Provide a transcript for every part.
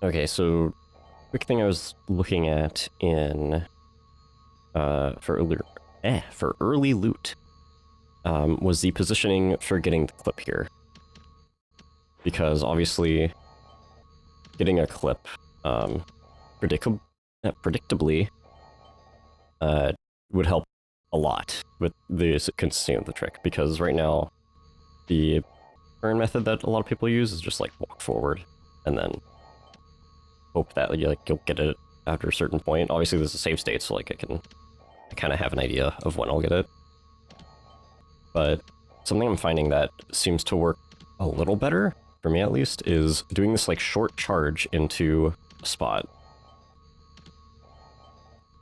Okay, so quick thing I was looking at in for early loot was the positioning for getting the clip here, because obviously getting a clip predictably would help a lot with the consistency of the trick, because right now the current method that a lot of people use is just like walk forward and then hope that you'll get it after a certain point. Obviously there's a save state, so like I kind of have an idea of when I'll get it. But something I'm finding that seems to work a little better, for me at least, is doing this like short charge into a spot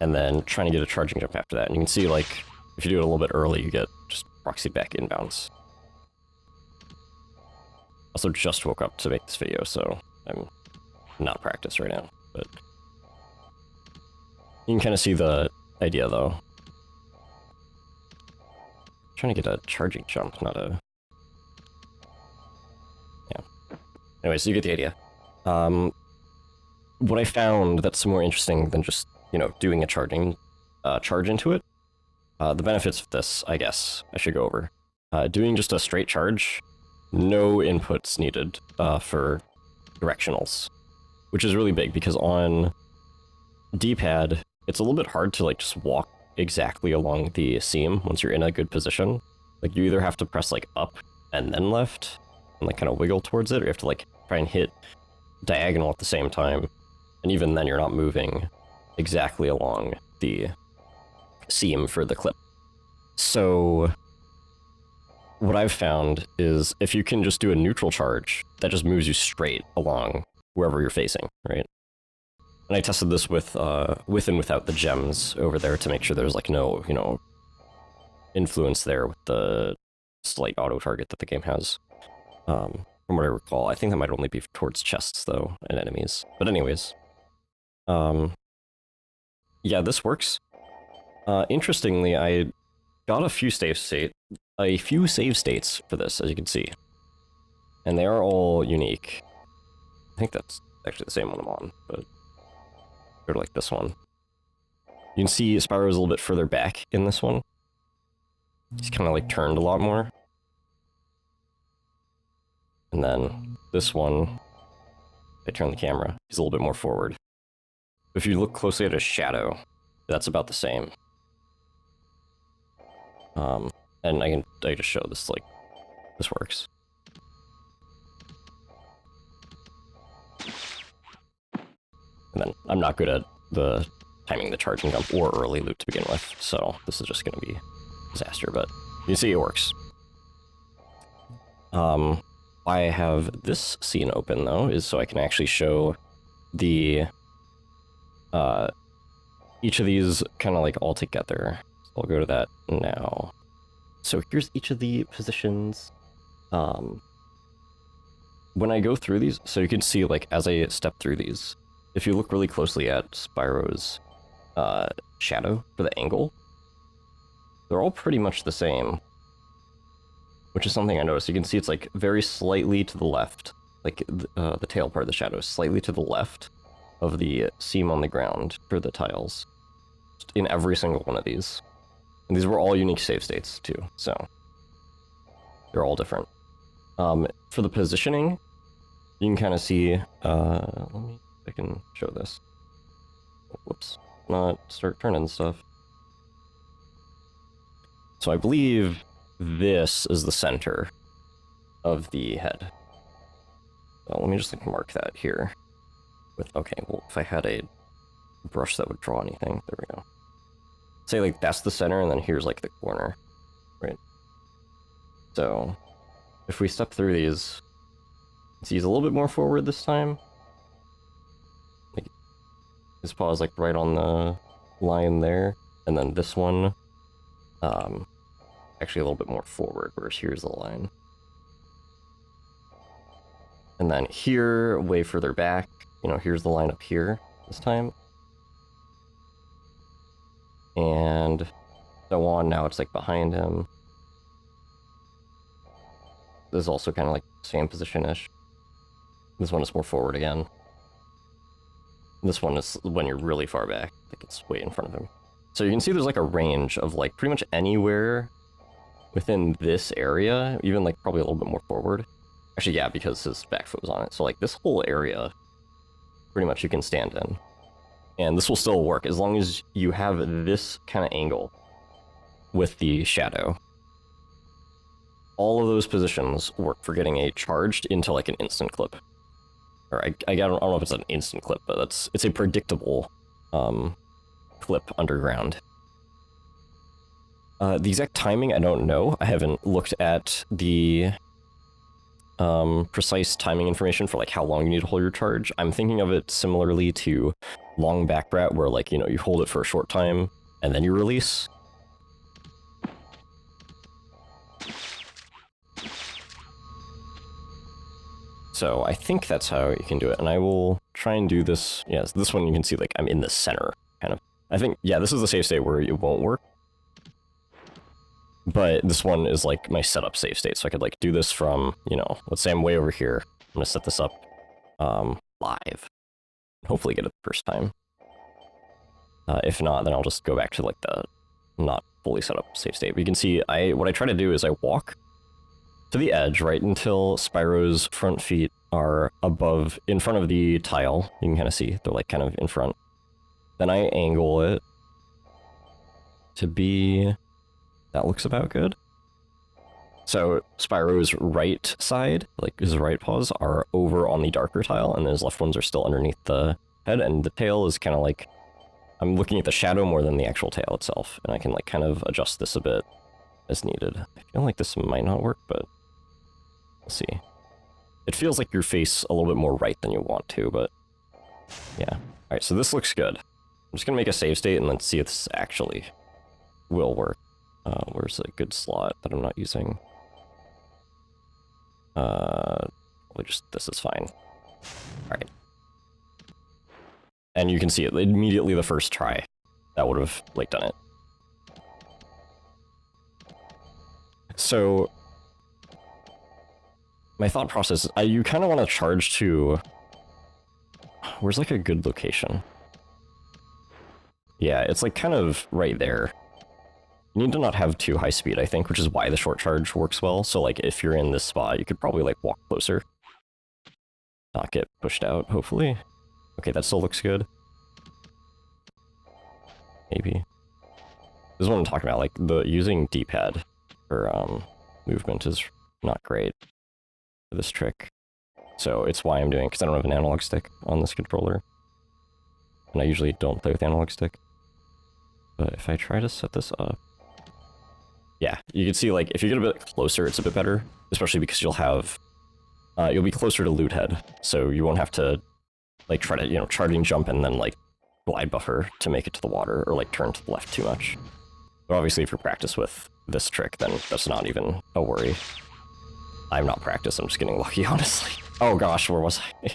and then trying to get a charging jump after that. And you can see, like, if you do it a little bit early, you get just proxied back inbounds. Also just woke up to make this video, so I'm not practiced right now, but you can kind of see the idea though. I'm trying to get a charging jump, not a... Yeah. Anyways, you get the idea. What I found that's more interesting than just, you know, doing a charge into it, the benefits of this, I guess, I should go over. Doing just a straight charge, no inputs needed for directionals, which is really big because on D-pad, it's a little bit hard to like just walk exactly along the seam once you're in a good position. Like you either have to press like up and then left and like kind of wiggle towards it, or you have to like try and hit diagonal at the same time. And even then you're not moving exactly along the seam for the clip. So what I've found is if you can just do a neutral charge, that just moves you straight along wherever you're facing, right? And I tested this with and without the gems over there to make sure there's like no, you know, influence there with the slight auto target that the game has. From what I recall, I think that might only be towards chests though and enemies. But anyways, yeah, this works. Interestingly, I got a few save states for this, as you can see, and they are all unique. I think that's actually the same one I'm on, but go to like this one. You can see Spyro is a little bit further back in this one. He's kind of like turned a lot more. And then this one, I turn the camera, he's a little bit more forward. If you look closely at his shadow, that's about the same. And I just show this, like, this works. And then I'm not good at the timing the charging jump or early loot to begin with, so this is just going to be a disaster, but you see it works. Why I have this scene open, though, is so I can actually show the, each of these kind of like all together. So I'll go to that now. So here's each of the positions. When I go through these, so you can see, like, as I step through these, if you look really closely at Spyro's shadow for the angle, they're all pretty much the same, which is something I noticed. You can see it's like very slightly to the left, like the tail part of the shadow is slightly to the left of the seam on the ground for the tiles in every single one of these. And these were all unique save states too, so they're all different. For the positioning, you can kind of see, let me, I can show this. Whoops, not start turning stuff. So I believe this is the center of the head. So let me just like mark that here. With, okay, well, if I had a brush that would draw anything, there we go. Say like that's the center, and then here's like the corner, right? So if we step through these, see he's a little bit more forward this time. Like his paw is like right on the line there, and then this one, actually a little bit more forward, whereas here's the line. And then here, way further back, you know, here's the line up here this time. And so on, now it's like behind him. This is also kind of like same position-ish. This one is more forward again. This one is when you're really far back. Like it's way in front of him. So you can see there's like a range of like pretty much anywhere within this area, even like probably a little bit more forward. Actually, yeah, because his back foot was on it. So like this whole area, pretty much you can stand in. And this will still work as long as you have this kind of angle with the shadow. All of those positions work for getting a charged into like an instant clip. Or I don't know if it's an instant clip, but it's a predictable clip underground. The exact timing, I don't know. I haven't looked at the precise timing information for like how long you need to hold your charge. I'm thinking of it similarly to long backbrat, where like, you know, you hold it for a short time and then you release. So I think that's how you can do it, and I will try and do this. Yes, this one you can see like I'm in the center, kind of. I think, yeah, this is the safe state where it won't work. But this one is like my setup safe state, so I could like do this from, you know, let's say I'm way over here. I'm gonna set this up live. Hopefully get it the first time. If not, then I'll just go back to like the not fully set up safe state. But you can see what I try to do is I walk to the edge right until Spyro's front feet are in front of the tile. You can kind of see they're like kind of in front. Then I angle it to be, that looks about good. So Spyro's right side, like his right paws, are over on the darker tile, and his left ones are still underneath the head, and the tail is kind of like, I'm looking at the shadow more than the actual tail itself, and I can like kind of adjust this a bit as needed. I feel like this might not work, but we'll see. It feels like your face a little bit more right than you want to, but yeah. Alright, so this looks good. I'm just gonna make a save state and then see if this actually will work. Where's a good slot that I'm not using? Just this is fine. Alright. And you can see it immediately the first try. That would have like done it. So my thought process is you kind of want to charge to, where's like a good location? Yeah, it's like kind of right there. You need to not have too high speed, I think, which is why the short charge works well. So like if you're in this spot, you could probably like walk closer. Not get pushed out, hopefully. Okay, that still looks good. Maybe. This is what I'm talking about, like using D-pad for movement is not great for this trick. So it's why I'm doing it, because I don't have an analog stick on this controller. And I usually don't play with analog stick. But if I try to set this up, yeah, you can see like if you get a bit closer, it's a bit better, especially because you'll have, you'll be closer to loot head, so you won't have to like try to, you know, charging jump and then like glide buffer to make it to the water or like turn to the left too much. But obviously if you practice with this trick, then that's not even a worry. I'm not practiced, I'm just getting lucky, honestly. Oh gosh, where was I?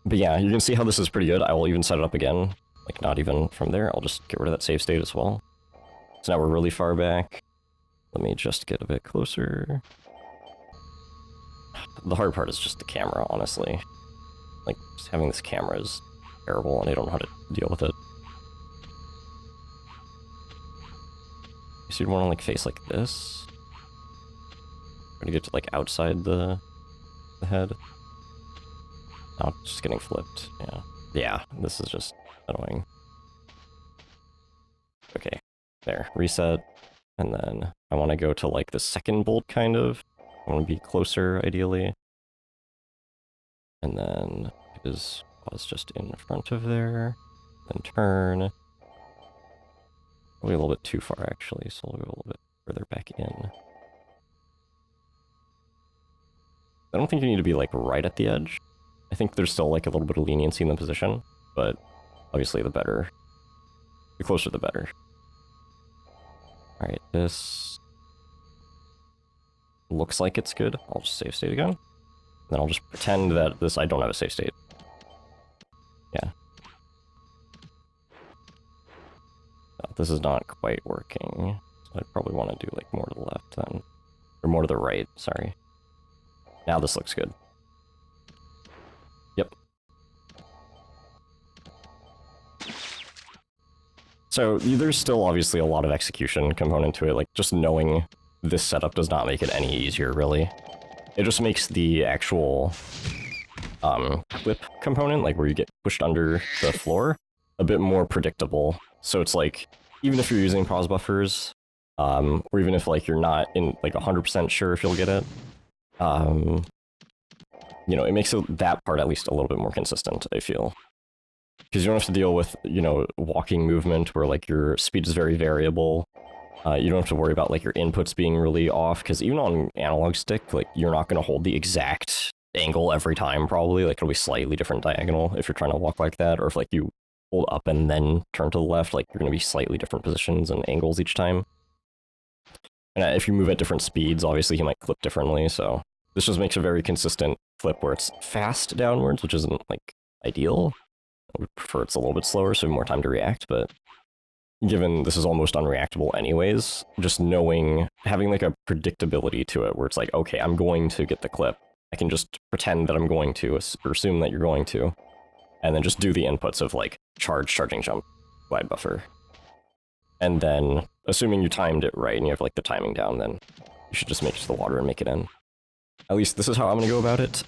But yeah, you can see how this is pretty good. I will even set it up again, like not even from there. I'll just get rid of that save state as well. So now we're really far back. Let me just get a bit closer. The hard part is just the camera, honestly. Like, just having this camera is terrible, and I don't know how to deal with it. So you'd want to, like, face like this. Try to get to, like, outside the head. Oh, it's just getting flipped, yeah. Yeah, this is just annoying. Okay, there, reset. And then I want to go to, like, the second bolt, kind of. I want to be closer, ideally. And then his pause just in front of there. Then turn. Probably a little bit too far, actually, so I'll go a little bit further back in. I don't think you need to be, like, right at the edge. I think there's still, like, a little bit of leniency in the position, but obviously the better. The closer, the better. Alright, this looks like it's good. I'll just save state again. Then I'll just pretend that I don't have a save state. Yeah. No, this is not quite working. So I'd probably want to do like more to the left then. Or more to the right, sorry. Now this looks good. Yep. So there's still obviously a lot of execution component to it, like just knowing this setup does not make it any easier, really. It just makes the actual clip component, like where you get pushed under the floor, a bit more predictable. So it's like, even if you're using pause buffers, or even if like you're not in like 100% sure if you'll get it, you know, it makes that part at least a little bit more consistent, I feel. Because you don't have to deal with, you know, walking movement where like your speed is very variable. You don't have to worry about like your inputs being really off, because even on analog stick, like you're not going to hold the exact angle every time, probably. Like it'll be slightly different diagonal if you're trying to walk like that, or if like you hold up and then turn to the left, like you're going to be slightly different positions and angles each time. And if you move at different speeds, obviously he might clip differently, so this just makes a very consistent flip where it's fast downwards, which isn't like ideal. I would prefer it's a little bit slower, so more time to react, but given this is almost unreactable anyways, just knowing, having like a predictability to it where it's like, okay, I'm going to get the clip. I can just pretend that I'm going to, or assume that you're going to, and then just do the inputs of like charge, charging jump, glide buffer. And then, assuming you timed it right and you have like the timing down, then you should just make it to the water and make it in. At least this is how I'm going to go about it.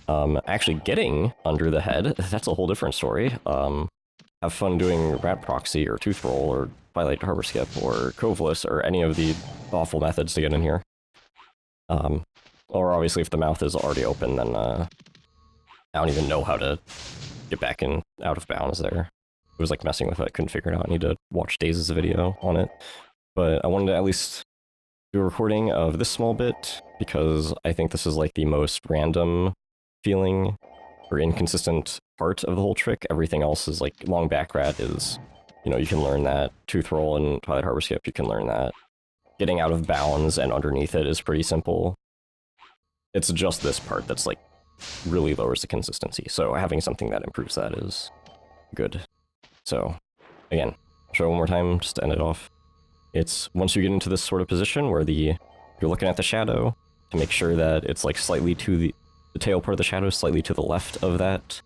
Actually getting under the head, that's a whole different story. Have fun doing rat proxy or tooth roll or twilight harbor skip or coveless or any of the awful methods to get in here. Or obviously if the mouth is already open, then I don't even know how to get back in out of bounds there. It was like messing with it, I couldn't figure it out. I need to watch Daze's video on it. But I wanted to at least do a recording of this small bit, because I think this is like the most random feeling or inconsistent part of the whole trick. Everything else is like long back rat is, you know, you can learn that. Tooth roll and twilight harbor skip, you can learn that. Getting out of bounds and underneath it is pretty simple. It's just this part that's like really lowers the consistency. So having something that improves that is good. So again, show it one more time just to end it off. It's once you get into this sort of position where you're looking at the shadow to make sure that it's like slightly to the tail part of the shadow, slightly to the left of that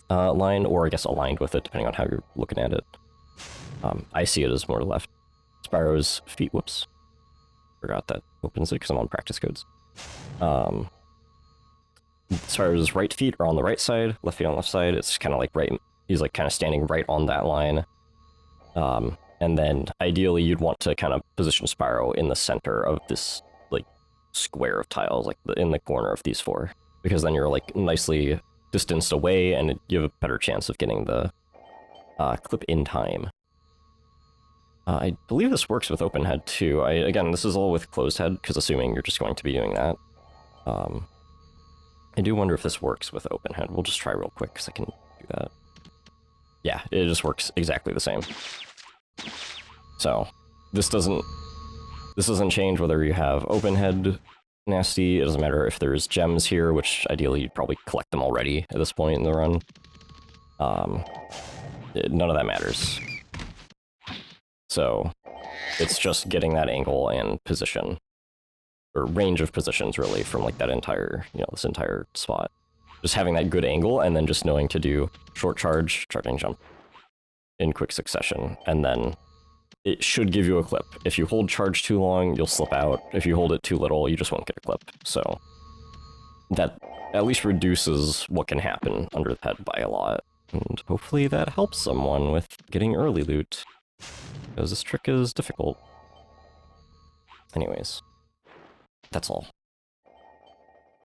line, or I guess aligned with it, depending on how you're looking at it. I see it as more left. Spyro's feet, whoops. Forgot that opens it because I'm on practice codes. Spyro's right feet are on the right side, left feet on the left side. It's kind of like right, he's like kind of standing right on that line. And then ideally you'd want to kind of position Spyro in the center of this like square of tiles, like in the corner of these four, because then you're like nicely distanced away and you have a better chance of getting the clip in time. I believe this works with open head too. Again, this is all with closed head, because assuming you're just going to be doing that. I do wonder if this works with open head. We'll just try real quick, because I can do that. Yeah, it just works exactly the same. So, this doesn't change whether you have open head nasty. It doesn't matter if there's gems here, which ideally you'd probably collect them already at this point in the run. None of that matters. So, it's just getting that angle and position, or range of positions really, from like that entire, you know, this entire spot. Just having that good angle, and then just knowing to do short charge, charging jump in quick succession, and then it should give you a clip. If you hold charge too long, you'll slip out. If you hold it too little, you just won't get a clip. So that at least reduces what can happen under the head by a lot, and hopefully that helps someone with getting early loot, because this trick is difficult. Anyways, that's all.